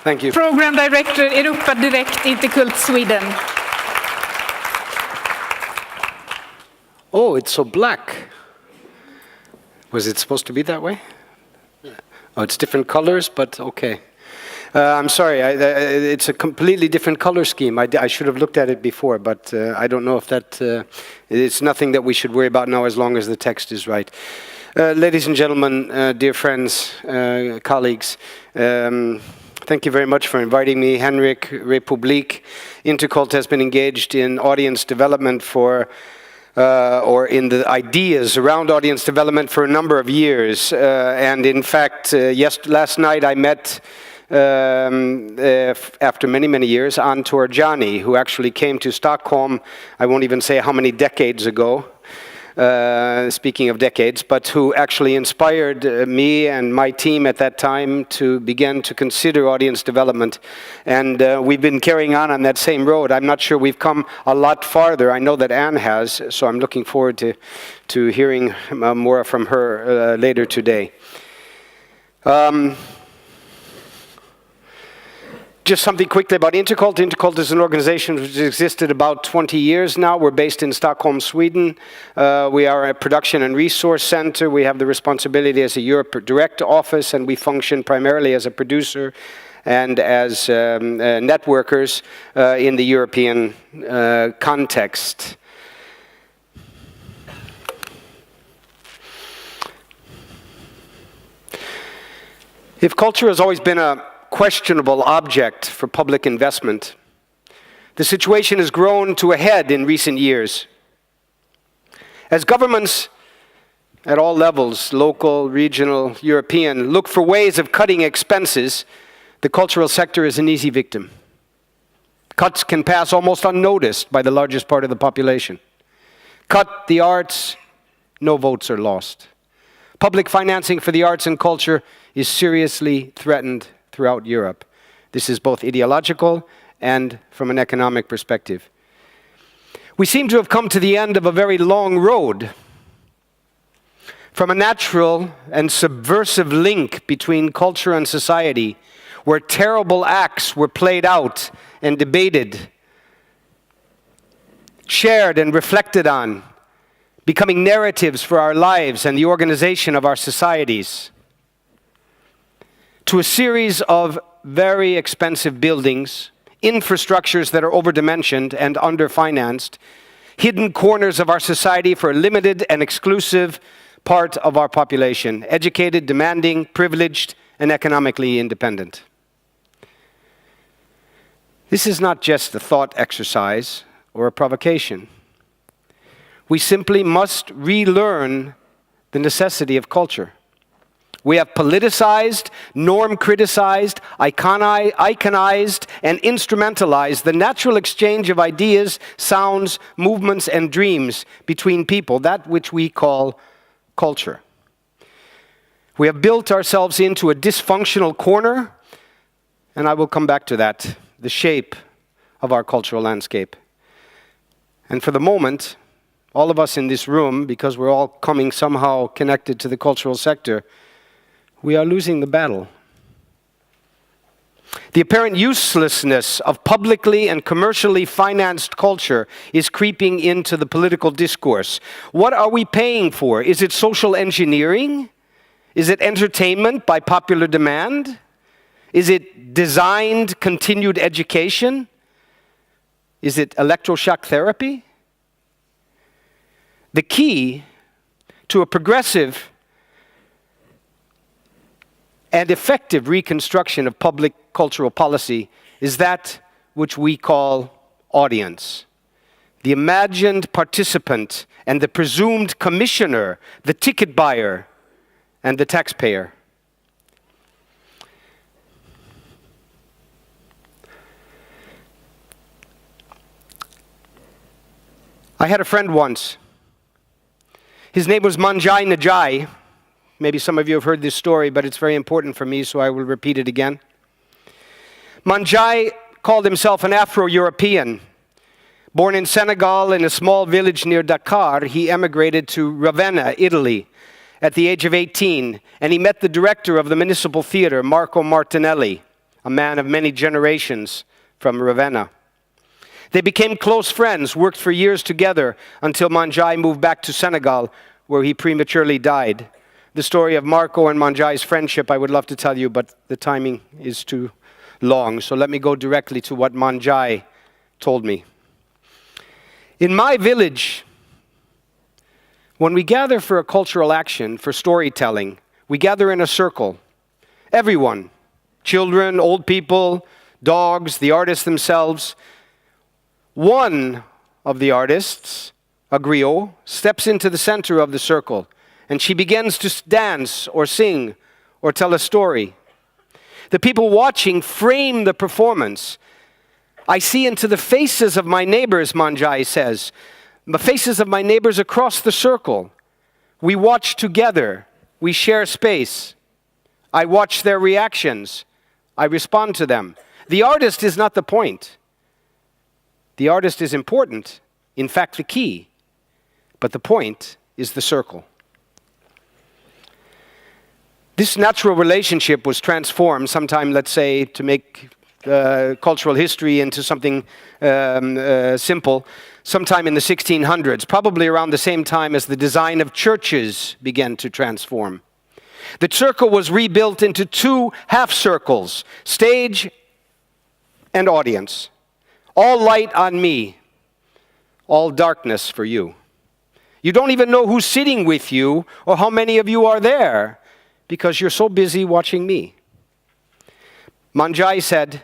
Thank you. Program Director, Europa, Direkt, Intercult, Sweden. Oh, it's so black. Was it supposed to be that way? Oh, it's different colors, but okay. I'm sorry, it's a completely different color scheme. I should have looked at it before, but I don't know if that... it's nothing that we should worry about now as long as the text is right. Ladies and gentlemen, dear friends, colleagues, thank you very much for inviting me. Henrik, Republik. Intercult has been engaged in audience development for or in the ideas around audience development for a number of years. And in fact, last night I met, after many, many years, Antor Jani, who actually came to Stockholm, I won't even say how many decades ago, speaking of decades, but who actually inspired me and my team at that time to begin to consider audience development. And we've been carrying on that same road. I'm not sure we've come a lot farther. I know that Anne has, so I'm looking forward to hearing more from her later today. Just something quickly about Intercult. Intercult is an organization which has existed about 20 years now. We're based in Stockholm, Sweden. We are a production and resource center. We have the responsibility as a Europa Direkt office, and we function primarily as a producer and as networkers in the European context. If culture has always been a questionable object for public investment, the situation has grown to a head in recent years. As governments at all levels, local, regional, European, look for ways of cutting expenses, the cultural sector is an easy victim. Cuts can pass almost unnoticed by the largest part of the population. Cut the arts, no votes are lost. Public financing for the arts and culture is seriously threatened throughout Europe. This is both ideological and from an economic perspective. We seem to have come to the end of a very long road from a natural and subversive link between culture and society, where terrible acts were played out and debated, shared and reflected on, becoming narratives for our lives and the organization of our societies, to a series of very expensive buildings, infrastructures that are overdimensioned and underfinanced, hidden corners of our society for a limited and exclusive part of our population, educated, demanding, privileged, and economically independent. This is not just a thought exercise or a provocation. We simply must relearn the necessity of culture. We have politicized, norm-criticized, iconized, and instrumentalized the natural exchange of ideas, sounds, movements, and dreams between people, that which we call culture. We have built ourselves into a dysfunctional corner, and I will come back to that, the shape of our cultural landscape. And for the moment, all of us in this room, because we're all coming somehow connected to the cultural sector, we are losing the battle. The apparent uselessness of publicly and commercially financed culture is creeping into the political discourse. What are we paying for? Is it social engineering? Is it entertainment by popular demand? Is it designed continued education? Is it electroshock therapy? The key to a progressive and effective reconstruction of public cultural policy is that which we call audience. The imagined participant and the presumed commissioner, the ticket buyer and the taxpayer. I had a friend once. His name was Manjai Najai. Maybe some of you have heard this story, but it's very important for me, so I will repeat it again. Manjai called himself an Afro-European. Born in Senegal in a small village near Dakar, he emigrated to Ravenna, Italy, at the age of 18, and he met the director of the municipal theater, Marco Martinelli, a man of many generations from Ravenna. They became close friends, worked for years together until Manjai moved back to Senegal, where he prematurely died. The story of Marco and Manjai's friendship I would love to tell you, but the timing is too long. So let me go directly to what Manjai told me. In my village, when we gather for a cultural action, for storytelling, we gather in a circle. Everyone, children, old people, dogs, the artists themselves. One of the artists, a griot, steps into the center of the circle, and she begins to dance or sing or tell a story. The people watching frame the performance. I see into the faces of my neighbors, Manjai says, the faces of my neighbors across the circle. We watch together. We share space. I watch their reactions. I respond to them. The artist is not the point. The artist is important, in fact the key, but the point is the circle. This natural relationship was transformed sometime, let's say, to make cultural history into something simple, sometime in the 1600s, probably around the same time as the design of churches began to transform. The circle was rebuilt into two half circles, stage and audience. All light on me, all darkness for you. You don't even know who's sitting with you or how many of you are there because you're so busy watching me. Manjai said,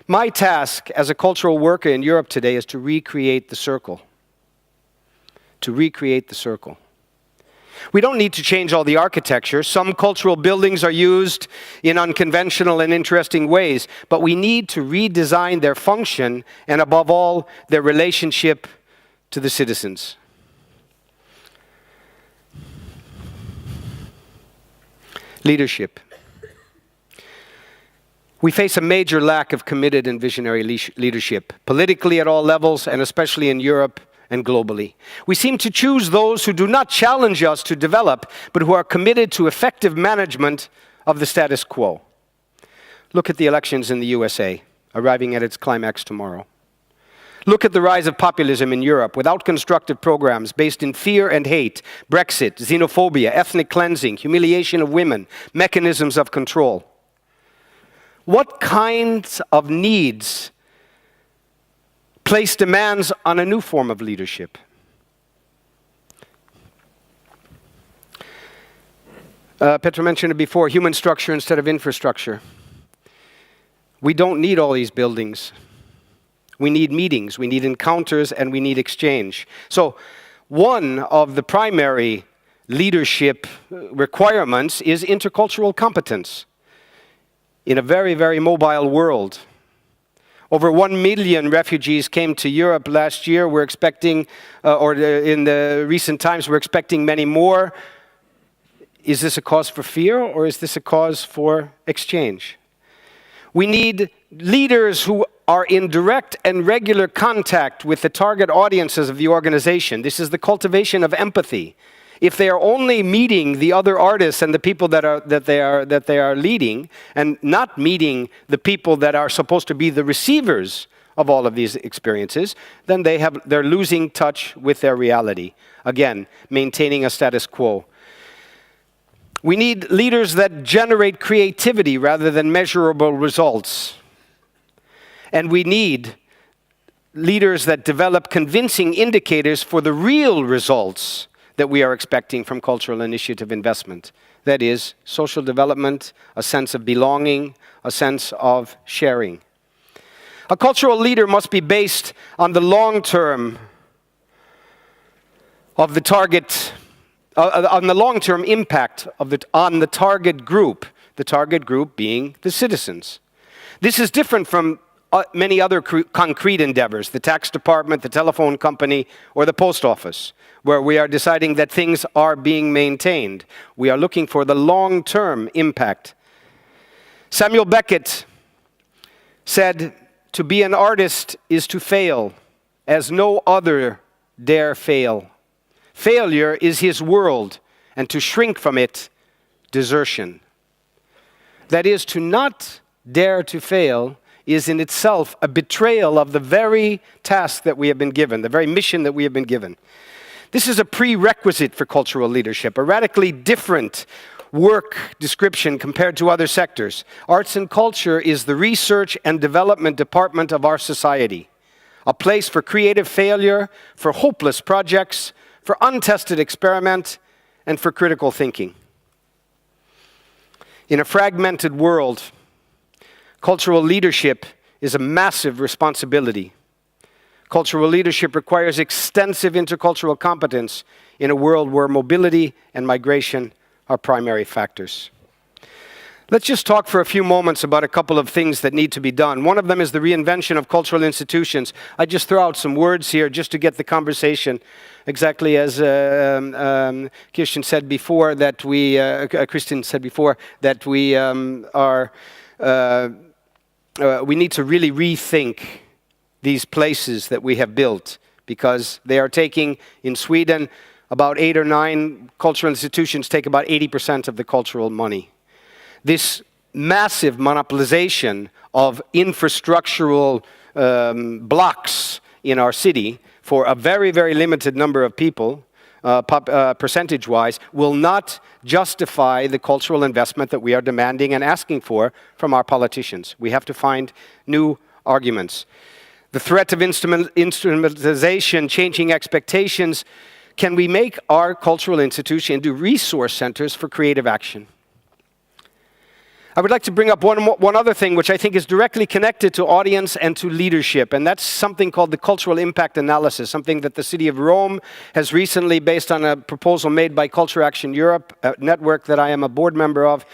my task as a cultural worker in Europe today is to recreate the circle. To recreate the circle. We don't need to change all the architecture. Some cultural buildings are used in unconventional and interesting ways, but we need to redesign their function and, above all, their relationship to the citizens. Leadership. We face a major lack of committed and visionary leadership, politically at all levels, and especially in Europe and globally. We seem to choose those who do not challenge us to develop, but who are committed to effective management of the status quo. Look at the elections in the USA, arriving at its climax tomorrow. Look at the rise of populism in Europe without constructive programs based in fear and hate, Brexit, xenophobia, ethnic cleansing, humiliation of women, mechanisms of control. What kinds of needs place demands on a new form of leadership? Petra mentioned it before, human structure instead of infrastructure. We don't need all these buildings. We need meetings, we need encounters, and we need exchange. So one of the primary leadership requirements is intercultural competence in a very, very mobile world. Over 1 million refugees came to Europe last year. We're expecting, in the recent times, we're expecting many more. Is this a cause for fear, or is this a cause for exchange? We need leaders who are in direct and regular contact with the target audiences of the organization. This is the cultivation of empathy. If they are only meeting the other artists and the people that they are leading, and not meeting the people that are supposed to be the receivers of all of these experiences, then they're losing touch with their reality. Again, maintaining a status quo. We need leaders that generate creativity rather than measurable results. And we need leaders that develop convincing indicators for the real results that we are expecting from cultural initiative investment. That is, social development, a sense of belonging, a sense of sharing. A cultural leader must be based on the long term of the target, on the long-term impact on the target group being the citizens. This is different from many other concrete endeavors, the tax department, the telephone company, or the post office, where we are deciding that things are being maintained. We are looking for the long-term impact. Samuel Beckett said, "To be an artist is to fail, as no other dare fail. Failure is his world, and to shrink from it, desertion." That is, to not dare to fail is in itself a betrayal of the very task that we have been given, the very mission that we have been given. This is a prerequisite for cultural leadership, a radically different work description compared to other sectors. Arts and culture is the research and development department of our society, a place for creative failure, for hopeless projects, for untested experiment, and for critical thinking. In a fragmented world, cultural leadership is a massive responsibility. Cultural leadership requires extensive intercultural competence in a world where mobility and migration are primary factors. Let's just talk for a few moments about a couple of things that need to be done. One of them is the reinvention of cultural institutions. I just throw out some words here just to get the conversation, exactly as Kirsten said before, that Kristin said before, that we need to really rethink these places that we have built, because they are taking, in Sweden, about 8 or 9 cultural institutions take about 80% of the cultural money. This massive monopolization of infrastructural blocks in our city for a very, very limited number of people, percentage-wise, will not justify the cultural investment that we are demanding and asking for from our politicians. We have to find new arguments. The threat of instrumentalization, changing expectations. Can we make our cultural institution into resource centers for creative action? I would like to bring up one other thing which I think is directly connected to audience and to leadership, and that's something called the cultural impact analysis, something that the City of Rome has recently, based on a proposal made by Culture Action Europe, a network that I am a board member of,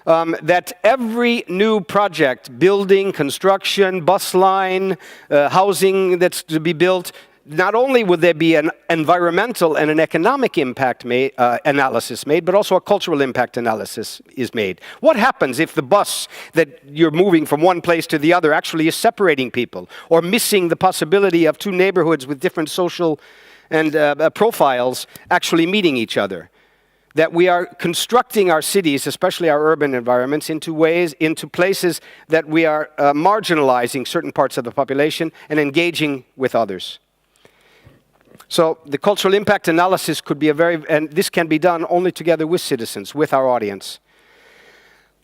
that every new project, building, construction, bus line, housing that's to be built, not only would there be an environmental and an economic impact analysis made, but also a cultural impact analysis is made. What happens if the bus that you're moving from one place to the other actually is separating people, or missing the possibility of 2 neighborhoods with different social and profiles actually meeting each other? That we are constructing our cities, especially our urban environments, into places that we are marginalizing certain parts of the population and engaging with others. So the cultural impact analysis could be and this can be done only together with citizens, with our audience.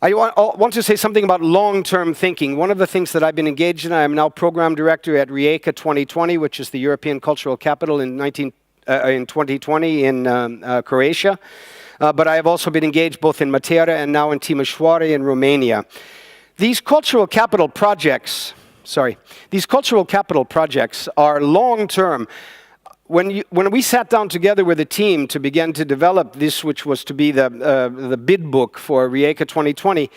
I want to say something about long-term thinking. One of the things that I've been engaged in, I am now program director at Rijeka 2020, which is the European Cultural Capital in 2020 in Croatia. But I have also been engaged both in Matera and now in Timișoara in Romania. These cultural capital projects are long-term. When we sat down together with a team to begin to develop this, which was to be the bid book for Rijeka 2020,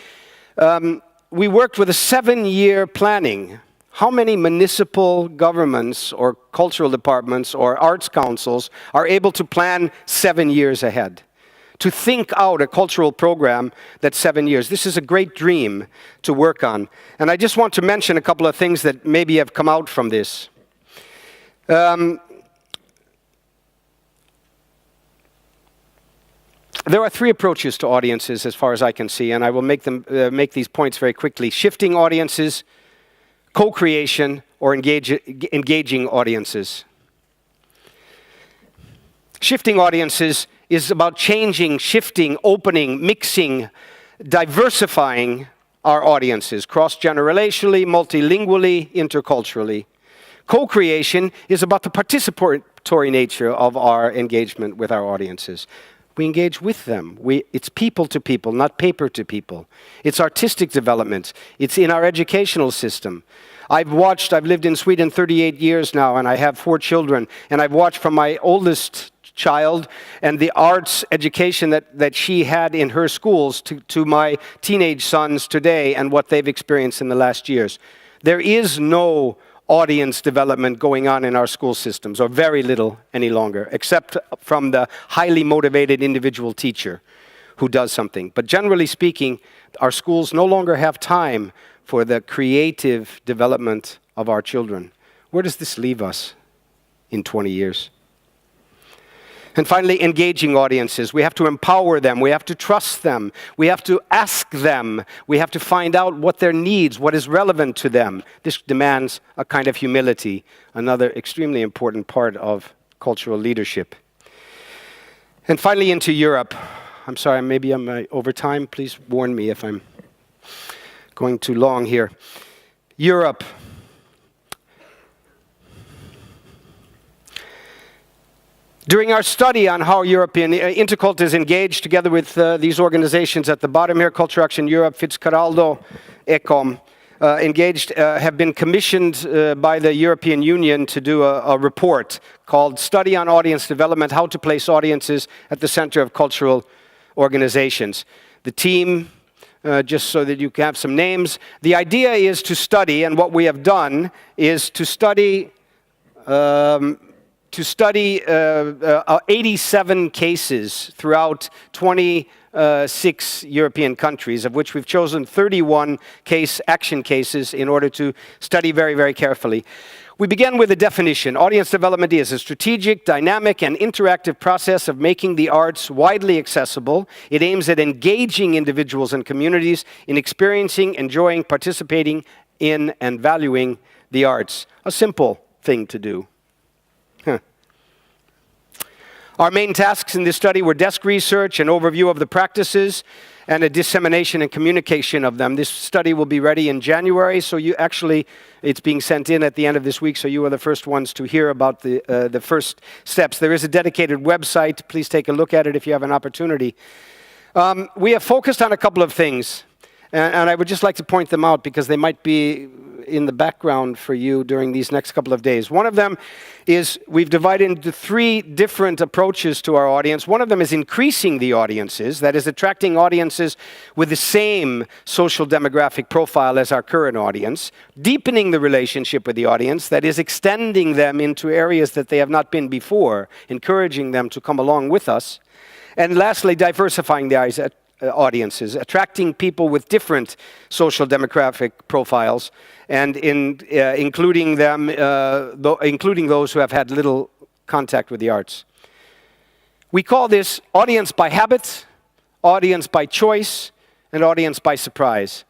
we worked with a 7-year planning. How many municipal governments or cultural departments or arts councils are able to plan 7 years ahead? To think out a cultural program that's 7 years. This is a great dream to work on. And I just want to mention a couple of things that maybe have come out from this. There are 3 approaches to audiences as far as I can see, and I will make these points very quickly. Shifting audiences, co-creation, or engaging audiences. Shifting audiences is about changing, shifting, opening, mixing, diversifying our audiences, cross-generationally, multilingually, interculturally. Co-creation is about the participatory nature of our engagement with our audiences. We engage with them. It's people to people, not paper to people. It's artistic development. It's in our educational system. I've lived in Sweden 38 years now, and I have 4 children, and I've watched from my oldest child and the arts education that she had in her schools to my teenage sons today and what they've experienced in the last years. There is no audience development going on in our school systems, or very little any longer, except from the highly motivated individual teacher who does something. But generally speaking, our schools no longer have time for the creative development of our children. Where does this leave us in 20 years? And finally, engaging audiences. We have to empower them. We have to trust them. We have to ask them. We have to find out what their needs, what is relevant to them. This demands a kind of humility, another extremely important part of cultural leadership. And finally, into Europe. I'm sorry, maybe I'm over time. Please warn me if I'm going too long here. Europe. During our study on how European Intercult is engaged together with these organizations at the bottom here, Culture Action Europe, Fitzcarraldo, ECOM, have been commissioned by the European Union to do a report called Study on Audience Development, How to Place Audiences at the Center of Cultural Organizations. The team, just so that you can have some names, the idea is to study, and what we have done is to study 87 cases throughout 26 European countries, of which we've chosen 31 action cases in order to study very, very carefully. We begin with a definition. Audience development is a strategic, dynamic, and interactive process of making the arts widely accessible. It aims at engaging individuals and communities in experiencing, enjoying, participating in, and valuing the arts. A simple thing to do. Our main tasks in this study were desk research, an overview of the practices, and a dissemination and communication of them. This study will be ready in January, so it's being sent in at the end of this week, so you are the first ones to hear about the first steps. There is a dedicated website. Please take a look at it if you have an opportunity. We have focused on a couple of things, and I would just like to point them out because they might be in the background for you during these next couple of days. One of them is we've divided into 3 different approaches to our audience. One of them is increasing the audiences, that is attracting audiences with the same social demographic profile as our current audience, deepening the relationship with the audience, that is extending them into areas that they have not been before, encouraging them to come along with us, and lastly, diversifying the audiences, attracting people with different social demographic profiles, and including those who have had little contact with the arts. We call this audience by habit, audience by choice, and audience by surprise.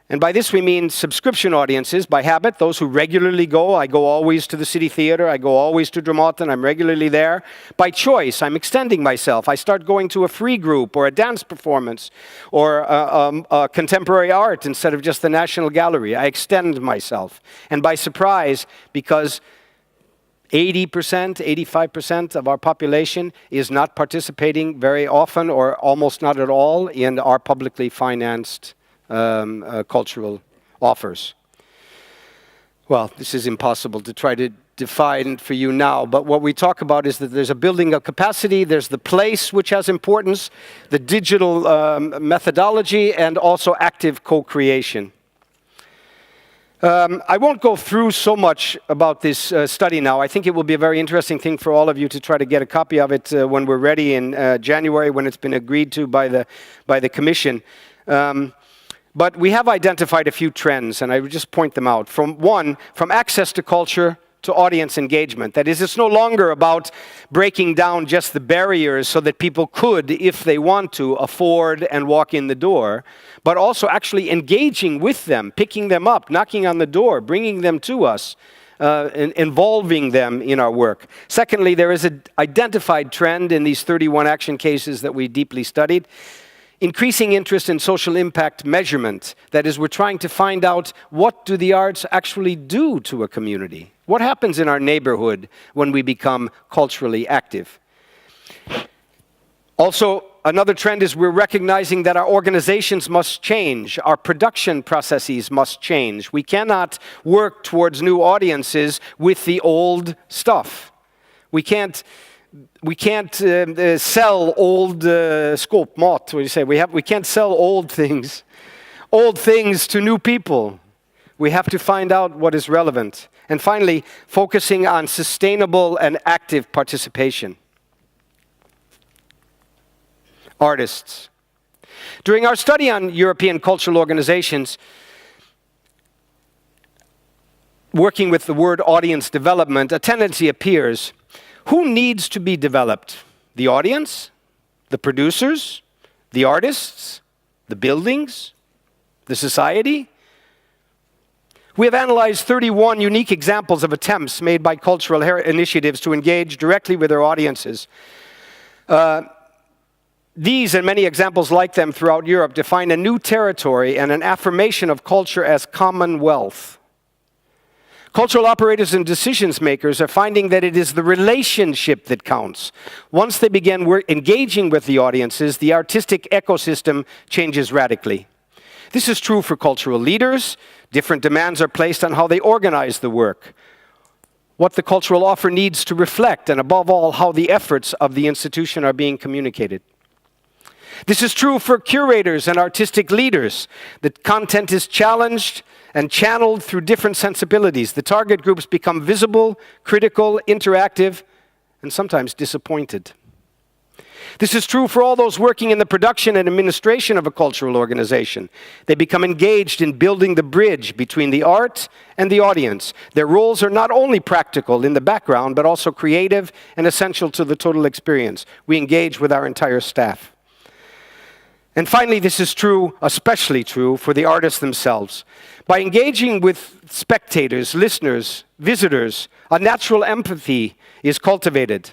And by this we mean subscription audiences by habit, those who regularly go. I go always to the City Theatre, I go always to Dramaten, I'm regularly there. By choice, I'm extending myself. I start going to a free group or a dance performance or contemporary art instead of just the National Gallery. I extend myself. And by surprise, because 80%, 85% of our population is not participating very often or almost not at all in our publicly financed cultural offers. Well, this is impossible to try to define for you now, but what we talk about is that there's a building of capacity, there's the place which has importance, the digital methodology, and also active co-creation. I won't go through so much about this study now. I think it will be a very interesting thing for all of you to try to get a copy of it when we're ready in January, when it's been agreed to by the Commission. But we have identified a few trends, and I would just point them out. From access to culture to audience engagement. That is, it's no longer about breaking down just the barriers so that people could, if they want to, afford and walk in the door, but also actually engaging with them, picking them up, knocking on the door, bringing them to us, involving them in our work. Secondly, there is an identified trend in these 31 action cases that we deeply studied. Increasing interest in social impact measurement. That is, we're trying to find out what do the arts actually do to a community? What happens in our neighborhood when we become culturally active? Also, another trend is we're recognizing that our organizations must change. Our production processes must change. We cannot work towards new audiences with the old stuff. We can't sell old skåpmat. What do you say? We can't sell old things to new people. We have to find out what is relevant. And finally, focusing on sustainable and active participation. Artists. During our study on European cultural organizations, working with the word audience development, a tendency appears Who needs to be developed? The audience, the producers, the artists, the buildings, the society? We have analyzed 31 unique examples of attempts made by cultural initiatives to engage directly with their audiences. These and many examples like them throughout Europe define a new territory and an affirmation of culture as commonwealth. Cultural operators and decision makers are finding that it is the relationship that counts. Once they begin engaging with the audiences, the artistic ecosystem changes radically. This is true for cultural leaders. Different demands are placed on how they organize the work, what the cultural offer needs to reflect, and above all, how the efforts of the institution are being communicated. This is true for curators and artistic leaders. The content is challenged and channeled through different sensibilities. The target groups become visible, critical, interactive, and sometimes disappointed. This is true for all those working in the production and administration of a cultural organization. They become engaged in building the bridge between the art and the audience. Their roles are not only practical in the background, but also creative and essential to the total experience. We engage with our entire staff. And finally, this is true, especially true, for the artists themselves. By engaging with spectators, listeners, visitors, a natural empathy is cultivated,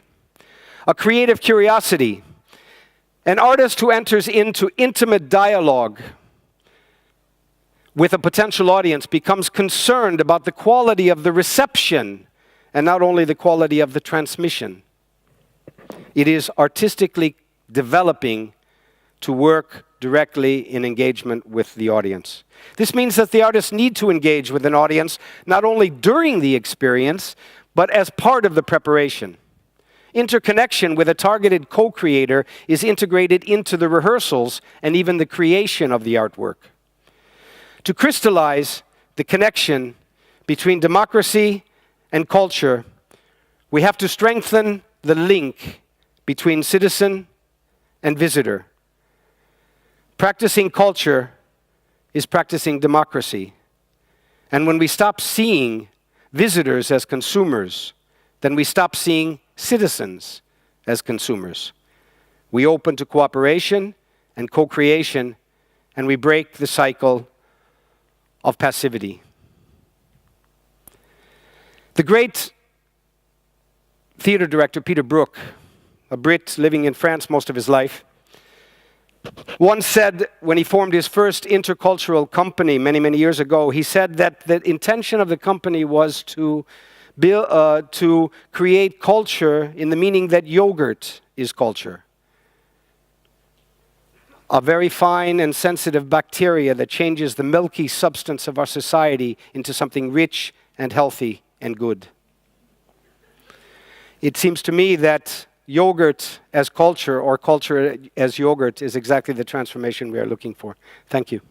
a creative curiosity. An artist who enters into intimate dialogue with a potential audience becomes concerned about the quality of the reception and not only the quality of the transmission. It is artistically developing to work directly in engagement with the audience. This means that the artists need to engage with an audience not only during the experience, but as part of the preparation. Interconnection with a targeted co-creator is integrated into the rehearsals and even the creation of the artwork. To crystallize the connection between democracy and culture, we have to strengthen the link between citizen and visitor. Practicing culture is practicing democracy. And when we stop seeing visitors as consumers, then we stop seeing citizens as consumers. We open to cooperation and co-creation, and we break the cycle of passivity. The great theater director Peter Brook, a Brit living in France most of his life, once said, when he formed his first intercultural company many, many years ago, he said that the intention of the company was to create culture in the meaning that yogurt is culture. A very fine and sensitive bacteria that changes the milky substance of our society into something rich and healthy and good. It seems to me that yogurt as culture or culture as yogurt is exactly the transformation we are looking for. Thank you.